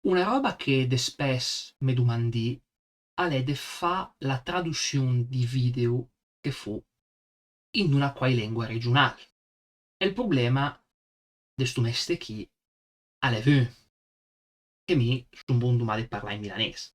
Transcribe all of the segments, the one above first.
Una roba che de spes me dumandì al è de fa la traduçion di video che fu in una quai lengua regional. E il problema de sto meste chì a l'é vun che mi son bon domà de parlâ in milanes.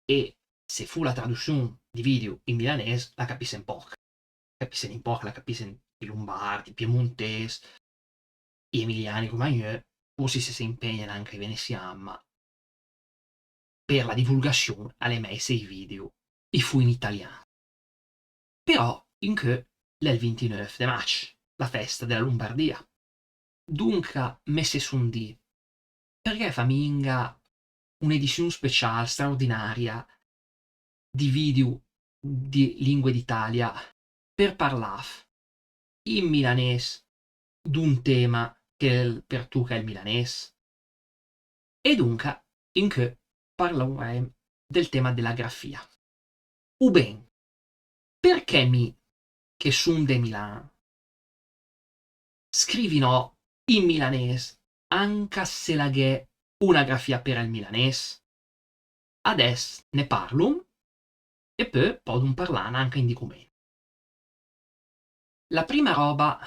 E se fu la traduçion di video in milanes la capissen poc. Capissen un poc, la capissen i lombardi, i piemontes, i emiliani, i romagneux, forsi se impegnan anche i veneçian, ma per la divulgaçion a l'é meise i video i fu in italian. Però in cheu l'é il 29 de match, la festa della Lombardia. Donca me se son dì: perché fammiga un'ediçion special straordinaria di video di lingue d'Italia per parlâ in milanès d'un tema che per tu che è il milanès? E donca in cheu parloem del tema della grafia. O ben, perché mi, che son de Milan, scrivinò in milanès anca se l'aghé una grafia per il milanès? Ades ne parlon e peu pòdon parlâne anche in di commenti. La prima roba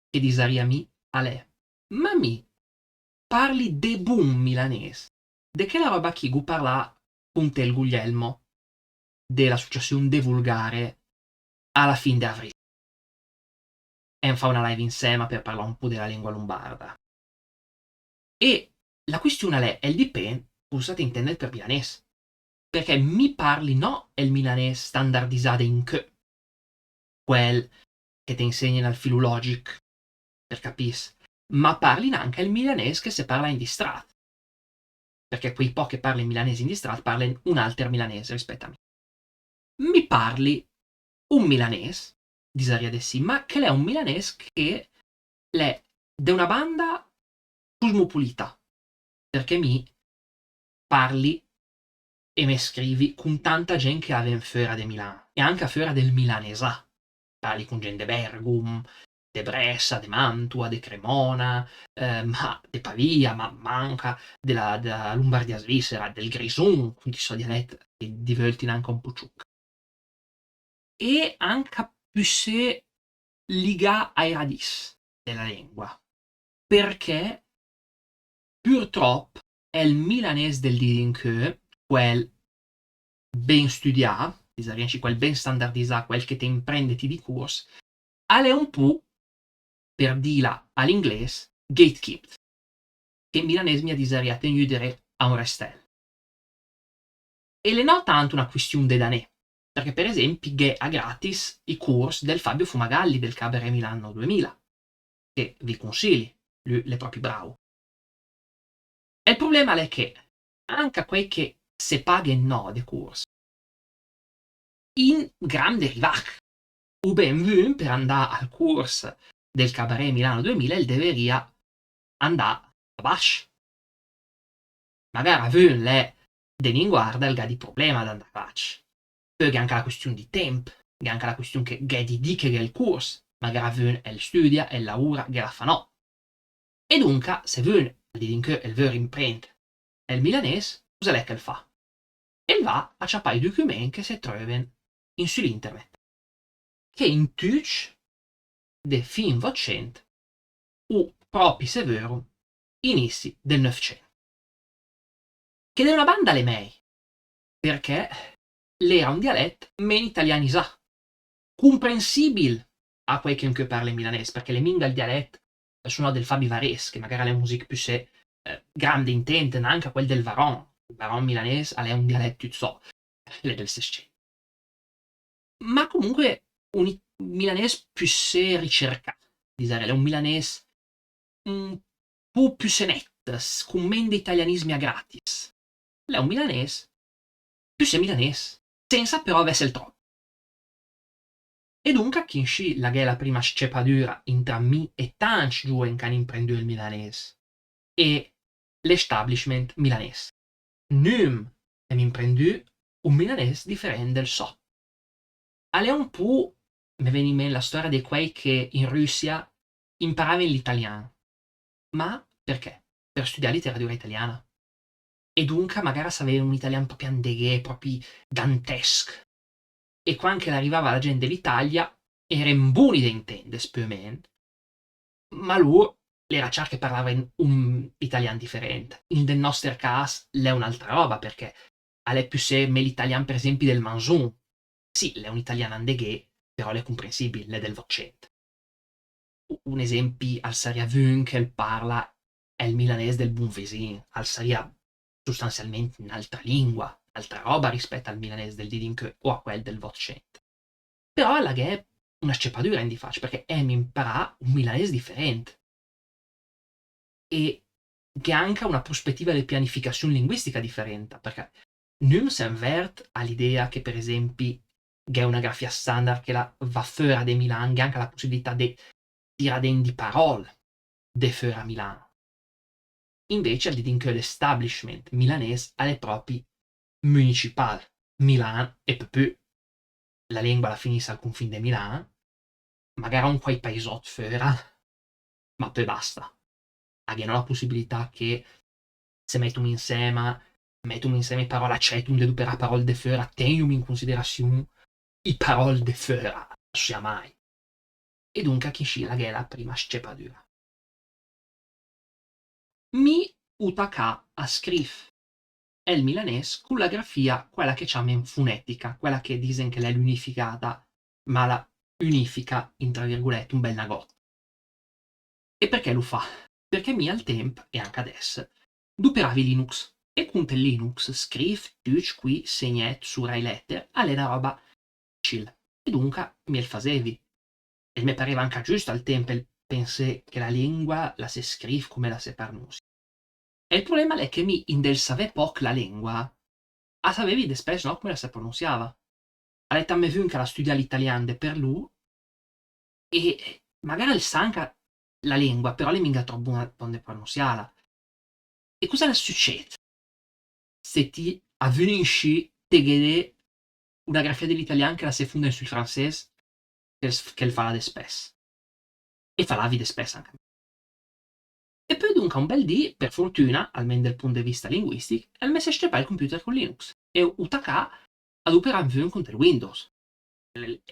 che disaria mi a l'è: ma mi parli de bon milanès? De che la roba chi go parlâ con te il Guglielmo de l'associazion De Vulgare alla fin de avril. Fa una live insema per parlâ un po' della lingua lombarda. E la questione l'è il dipen cosa te intende per milanès. Perché mi parli no il milanès standardizzato in cheu, quel che te insegnan al filologic, per capis, ma parli anche il milanès che se parla in distrat. Perché quei po' che parli milanese in distrat parlen un alter milanese rispetto a me. Mi parli un milanès, disaria de sì, ma che l'è un milanès che l'è de una banda cosmopolita, perché mi parli e me scrivi con tanta gente che aven feura de Milan e anche a feura del milanesà. Parli con gente de Bergum, de Bressa, de Mantua, de Cremona, ma de Pavia, ma manca della Lombardia svizzera, del Grison, con chi so dialetto che divöltin anche un po' ciuc. E anche pussé ligà ai radis della lingua, perché purtròp è il milanès del di dincheu, quel ben studià, disariaci quel ben standardizzà, quel che te imprendeti di curs, a l'é un po', per dila all'inglés, gatekeeped, che in milanès mi disarià teniu dire a un restel. E l'é no tanto una questiun de danè, perché per esempio gh'é a gratis i curs del Fabio Fumagalli del Cabaret Milano 2000, che vi consigli, lui l'è proprio bravo. E il problema è che anche quei che se paghen no de curs, in grande rivac, o ben vun per andà al curs del Cabaret Milano 2000 il deveria andà a basc. Magara vun l'è de ninguarda il gh'à di problema ad andà a basc. Poi gh'è anche la questione di temp, gh'è anche la questione che gh'è di dì che gh'è il curs. Magara vun el studia, el laura, gh'è la fa no. E dunca, se vun al di dincheu el veu rimprend el milanès, cosa l'è che el fa? El va a ciappâ i documenti che se treuven in sull'internet, che in tuc de fin 800 o proprio se vero inizi del 900. Che de una banda l'è mei, perché l'era un dialetto men italianisà, comprensibil a quei che anche parla in milanese, perché le minga il dialetto sono del Fabi Varese, che magari le musiche più se grande intenten anche quel del Varon. Il Varon milanese è un dialetto so, l'è del 600. Ma comunque un milanese più se ricercato, è un milanese un po' più se net, con meno italianismi a gratis. L'è un milanese più se milanese, senza però essere troppo. E dunque chinsci la gh'è la prima scepadura intra mi e tanti giovani che hanno imprenduto il milanese e l'establishment milanese. Num hem imprenduto un milanese differente del so. È un po', mi viene in mente la storia di quei che in Russia imparavano l'italiano. Ma perché? Per studiare letteratura italiana. e dunque magari s'aveva un italian proprio andeghe, proprio dantesc. E quando arrivava la gente dell'Italia, eren buni da intendere, più o meno, ma lui l'era chiaro che parlava in un italiano differente. In del nostro caso, l'è un'altra roba, perché è più se me l'italiano, per esempio, del Manzon. Sì, l'è un italiano andeghe, però è comprensibile, l'è del Vocente. Un esempio, al saria vun che parla è il milanese del Bunvesin, al saria sostanzialmente un'altra lingua, altra roba rispetto al milanese del Didinque o a quel del Vocente. Però alla che è una sceppadura in di faccia, perché mi imparà un milanese differente. E che anche ha una prospettiva di pianificazione linguistica differente, perché non si invert all'idea che, per esempio, che è una grafia standard che la va fuori da Milano, che ha anche la possibilità di tirare dentro di parole de fuori a Milano. Invece, al di che l'establishment milanese è proprio municipale. Milano e più la lingua la finisce al confine di Milano, magari un quei paesot fuori, ma poi basta. Abbiano la possibilità che se mettono insieme parole accettano di per parole de fuori, tengono in considerazione i parole de fuori, non sia mai. E dunque chi scilla che è la prima scepadura. Mi utacà a scrif è il milanese con la grafia quella che chiamiamo fonetica, quella che dicono che è l'unificata, ma la unifica, in tra virgolette, un bel nagotto. E perché lo fa? Perché mi al tempo, e anche adesso, duperavi Linux. E con te Linux, scrif, tuc, qui, segnet, sura e letter, alle una roba chill. E dunque mi il facevi. E mi pareva anche giusto al tempo, pensare che la lingua la se scrive come la se pronuncia. E il problema è che mi in del savè poc la lingua, a sapevi de spesso no come la se pronunciava. A letta me vu che la studia l'italiano de per lui, e magari il sa anche la lingua, però le minga troppo buona donde pronunciarla. E cosa le succede? Se ti avvinisci te vede una grafia dell'italiano che la se fonde sul francese che il fa la de spesso. E fa la vide spesso anche. E poi dunque un bel dì, per fortuna, almeno dal punto di vista linguistico, il mese scepa il computer con Linux e utacà ad operare un contro il Windows.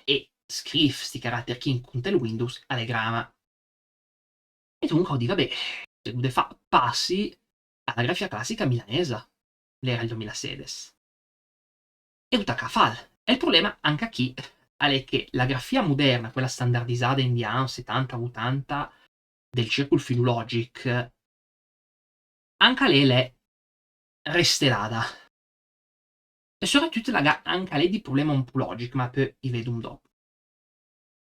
E scrive sti caratteri in contro il Windows allegrama. E dunque ho di vabbè, se fa passi alla grafia classica milanese, l'era il 2016. E utacà fal. E il problema anche a chi è che la grafia moderna, quella standardizzata in anni 70-80 del Circle Philologic, anche lei è restelada. E soprattutto anche lei di problema un po' logico, ma poi vi vedo un dopo.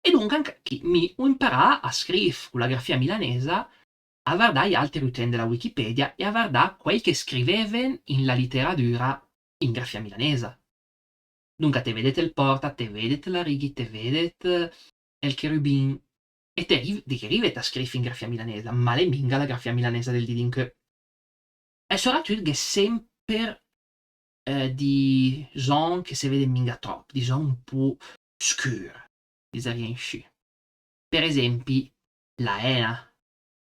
E dunque anche chi mi imparà a scrivere con la grafia milanese, a guardare gli altri utenti della Wikipedia e a guardare quel che scrivevano in la letteratura in grafia milanese. Dunque te vedete il porta, te vedete la righi, te vedete il cherubin, e te di che rivete a scrivere in grafia milanese, ma le minga la grafia milanese del didinque. E soprattutto che sempre di zone che si vede minga troppo, di zone un po' scure, disariensci. Per esempio, la Ena,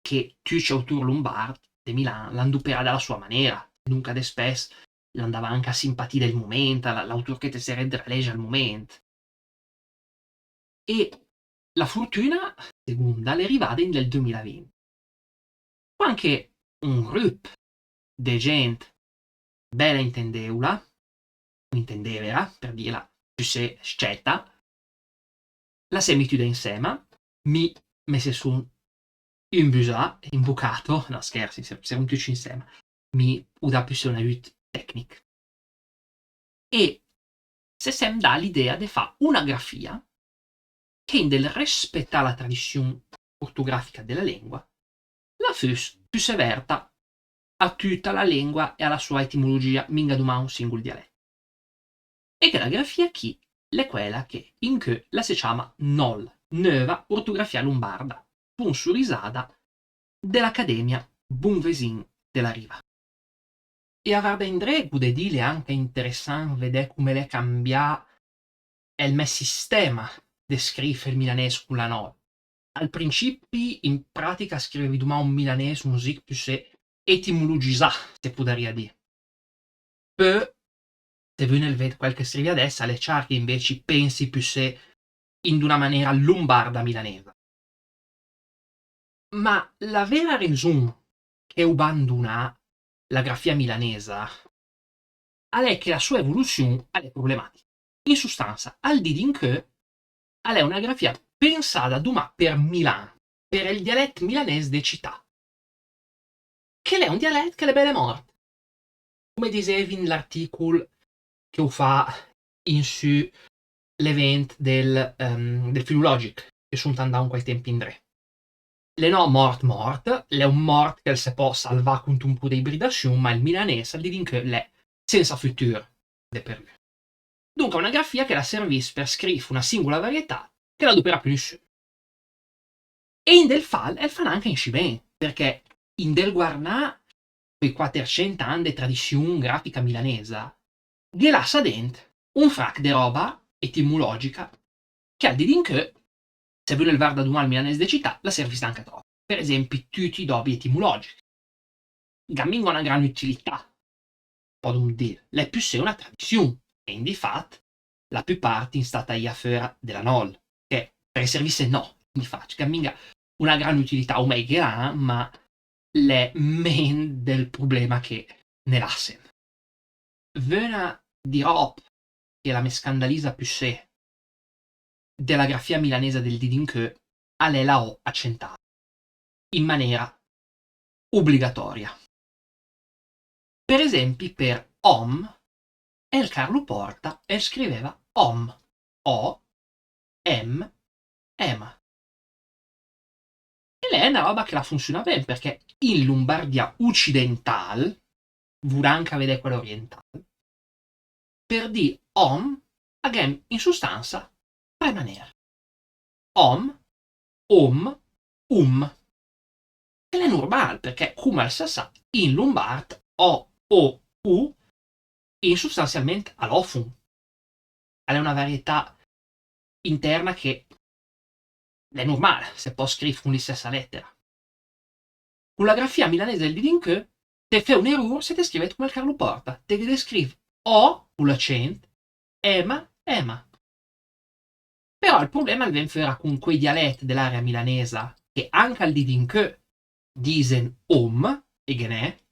che tutti autori lombardi di Milano l'hanno operata alla sua maniera, dunque ad spes l'andava anche a simpatia del momento, l'autore che ti si legge al momento. E la fortuna, seconda, le arrivate nel 2020. Anche un gruppo di gente bella intendevera, per dirla più se scelta, la si è mettuta insieme, mi messe su un busà, imbucato, no scherzi, siamo tutti insieme, mi uda più se una aiuto tecnico. E se sem dà l'idea di fare una grafia che in del rispettare la tradizione ortografica della lingua, la fus più severta a tutta la lingua e alla sua etimologia minga d'umà un singolo dialetto. E che la grafia chi è quella che in che la si chiama NOL, Nuova Ortografia Lombarda, sponsorizzata dell'Accademia Bunvesin della Riva. E a Vardendré gude dile anche interessante vedere come le cambia il mio sistema di scrivere il milanese con la NOL. Al principio, in pratica, scrivevi un milanese un sic più se etimologizzato, se potrebbe dire. Poi, se voi nel ved quel che scrivi adesso, alle char che invece pensi più se in una maniera lombarda milanese. Ma la vera ragione che ho abbandonato la grafia milanese è che la sua evoluzione è problematica. In sostanza, al di din che è una grafia pensata domà per Milano, per il dialetto milanese di città, che è un dialetto che è belle morte. Come dicevi nell'articolo che ho fa in su l'event del Filologic, che sono andato un quel tempo in dre. Le no mort, le un mort che si può salvare con un po' di ibridazione, ma il milanese di din che l'è senza futuro de per lui. Dunque è una grafia che la servì per scrivere una singola varietà che la dupera più nessuno. E in del fall, e fan anche in Sciben, perché in del guarnà quei 400 anni di tradizione grafica milanesa, gelassa dentro un frac de roba etimologica che al di din che, se vuole il var da dumal milanese de città, la servì anche troppo. Per esempio, tutti i dobi etimologici. Gammingo ha una gran utilità, podem dire. L'è più se una tradizione, e in di fat, la più parte in stata iafera della NOL, che per i servizi no, di faccia, gamminga una gran utilità, o meglio, ma l'è men del problema che ne l'assen. Vena di rob che la me scandalizza più se della grafia milanese del didin che a lei la ho accentata in maniera obbligatoria. Per esempio, per om, el Carlo Porta e scriveva om, o, em, ema. E lei è una roba che la funziona bene perché in Lombardia occidentale, vuranca vede quella orientale, per di om, agem in sostanza tre maniere. Om, che è normale perché come al sa in lombard o, u, in sostanzialmente all'ofun. È una varietà interna che è normale, se può scrivere con la stessa lettera. Con la grafia milanese del didin che, te fai un errore se te scrive come il Carlo Porta. Te deve scrivere o con l'accento, ema. Però il problema viene fuori con quei dialetti dell'area milanese che anche al didin che disen e genè,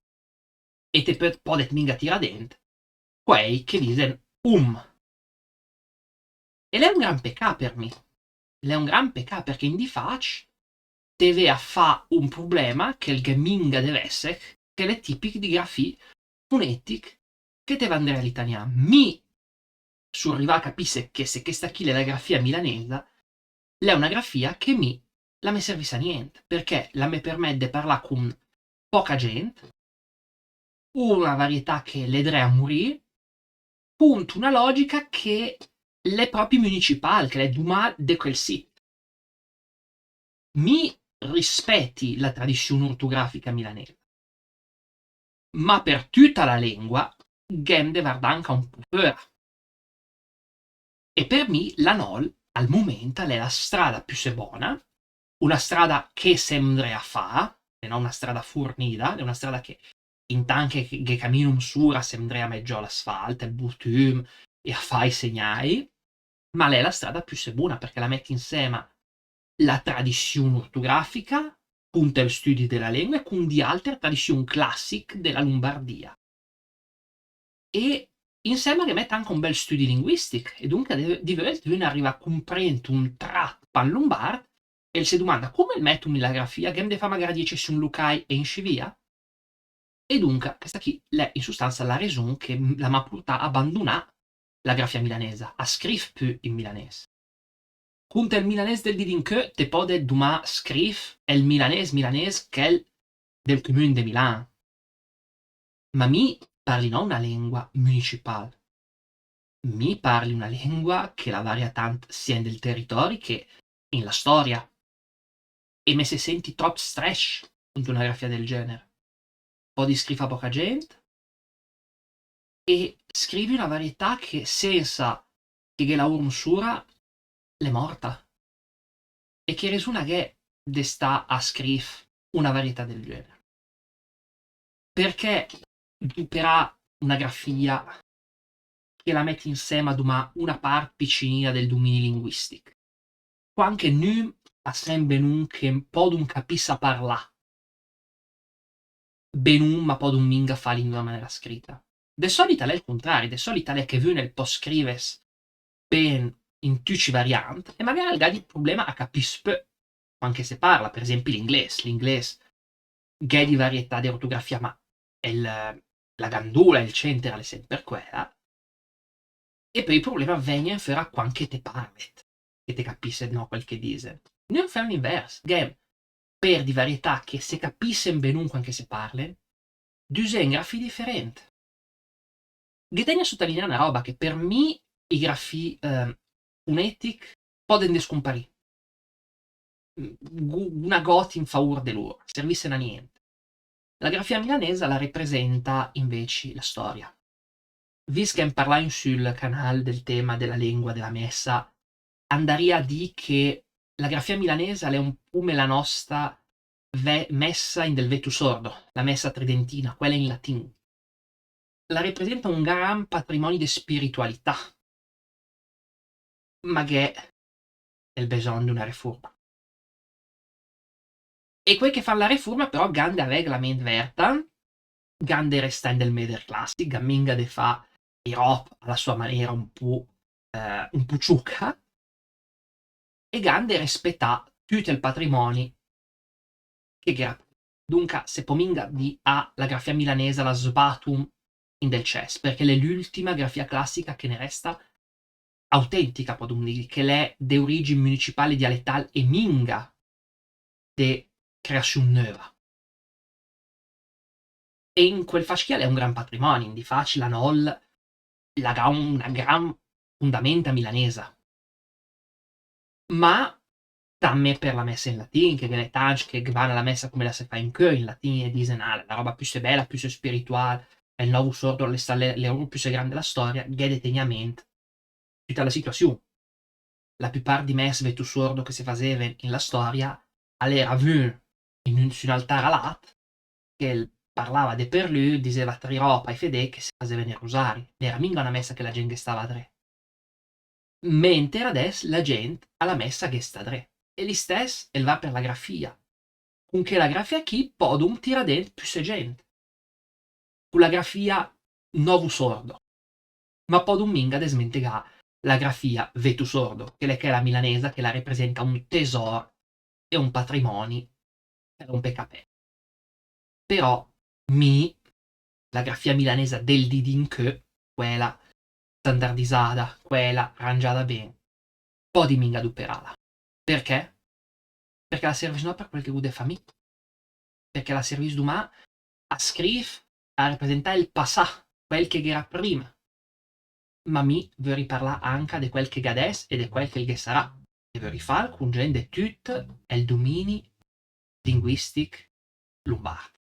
e te podet minga tira dentro, quei che disen E l'è un gran peccato per me. L'è un gran peccato perché in di faccia deve a fa un problema che il gaming deve essere, che le tipiche di grafie fonetiche che deve andare all'italiano. Mi surriva a capire che se questa qui è la grafia milanese, è una grafia che mi la mi servisse a niente, perché la mi permette di parlare con poca gente, una varietà che ledre a morire, punto una logica che l'è proprio municipale, che è Dumas de quel sito. Mi rispetti la tradizione ortografica milanese, ma per tutta la lingua ghem de vardanca un po' peur. E per me la NOL al momento è la strada più se buona, una strada che sembra a fa, e non una strada fornita, è una strada che intanto che cammino sura sembra a mezzo l'asfalto, il bitume e a fa i segnali, ma è la strada più se buona perché la mette insieme la tradizione ortografica, punta agli studi della lingua, con di altre tradizioni classiche della Lombardia. E insieme mette anche un bel studio linguistico, e dunque di volta arriva a comprendere un tratto pan lombard e si domanda come metto la grafia, che de fa magari 10 un lucai e in scivia? E dunque, questa qui è in sostanza la ragione che la m'ha portata a abbandonare la grafia milanese, a scrivere più in milanese. Conta il milanese del didin che te pode domà scrivere il milanese che è del comune di Milano. Ma mi parli non una lingua municipale. Mi parli una lingua che la varia tanto sia del territorio che in la storia. E me se senti troppo stress con una grafia del genere. Poi scrivi a poca gente e scrivi una varietà che senza che la urmsura l'è morta. E che risulta che de sta a scrivere una varietà del genere. Perché per una grafia che la mette insieme a una parte piccinina del domini linguistic. Quanche nu ha sempre un che un po' d'un capissa parlà. Ben ma pod un minga fa in una maniera scritta. De solita l'è il contrario, de solita l'è che vu nel post scrives ben in tutti variant e magari il gadi problema a capis peu, anche se parla, per esempio l'inglese. L'inglese ghè di varietà di ortografia, ma la gandula, il centro è sempre quella. E poi il problema vegna a quanche te parlet, che te capisse no quel che dise. Non fa l'inverso, ghè per di varietà che se capissen benunque anche se parlen, d'usen grafi differenti. Ghe a sottolineare una roba che per me i grafi fonetic poden descomparì. Una gota in favore de loro, servissen a niente. La grafia milanese la rappresenta invece la storia. Vis che parlain sul canale del tema della lingua della messa, andaria a dire che la grafia milanese è un po' la nostra messa in del vetu sordo, la messa tridentina, quella in latino. La rappresenta un gran patrimonio di spiritualità, ma che è il bisogno di una riforma. E quel che fa la riforma però gande reglament verta, gande resta in del meder classic, gamminga de fa Europe alla sua maniera un po' ciucca, e gande rispetta tutto il patrimonio che gra. Dunque, se pominga di A la grafia milanese la sbatum in del chess, perché è l'ultima grafia classica che ne resta autentica, podum dire, che l'è de origine municipale dialettal e minga de creazione nuova. E in quel fasciale è un gran patrimonio, di facile la nol, una gran fondamenta milanesa. Ma tamme per la messa in latin, che ne tanti che vanno alla messa come la si fa in cheu in latin e dicen la roba più bella, più spirituale, è il nuovo sordo, le robe più grandi della storia, che detegnamente tutta la situazione. La più parte di messe vetu sordo che si faceva in la storia all'era vu su un altare alat che parlava de per lui, diceva tre roba ai fedeli che si faceva nei rosari. Era minga una messa che la gente stava a tre. Mentre adesso la gente alla messa che sta a tre. E gli stessi e va per la grafia. Con che la grafia chi podum tira dentro più se gente. Con la grafia novo sordo. Ma podum minga desmentegà la grafia vetu sordo, che è la milanesa che la rappresenta un tesoro e un patrimonio per un peccapè. Però la grafia milanesa del didinché, quella standardizzata, quella arrangiata bene, po' di minga adoperala. Perché? Perché la servis no per quel che vuole fa mi. Perché la servis d'umà a scrive, a rappresentare il passà, quel che era prima. Ma mi vuoi riparlare anche di quel che è adesso e di quel che sarà. E vuoi rifare con gente tutto il dominio linguistic lombardo.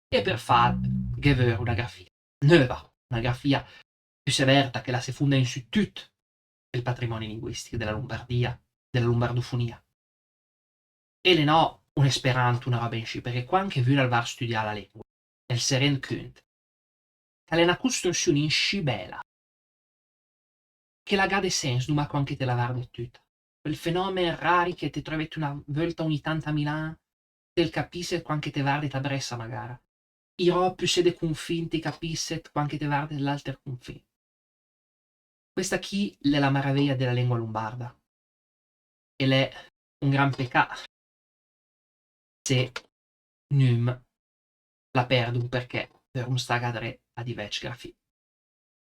E per fare che vuoi una grafia nuova, una grafia più severa che la si fonda in su tutto il patrimonio linguistico della Lombardia, della lombardofonia. E le no un esperanto, una roba in sci, perché qua anche vuoi al studiare la lingua, il si rende conto che è una costruzione in sci bella, che la gade senso, ma anche te la varde tutta. Quel fenomeno rari che ti trovi una volta ogni tanto a Milano, te capisse quanche te varde a Bressa magari. I ro più sede confinti capisse quanche te varde dell'alter confine. Questa qui è la maraviglia della lingua lombarda. E l'è un gran peccato se num la perdum perché per un stagadre a diversi grafi.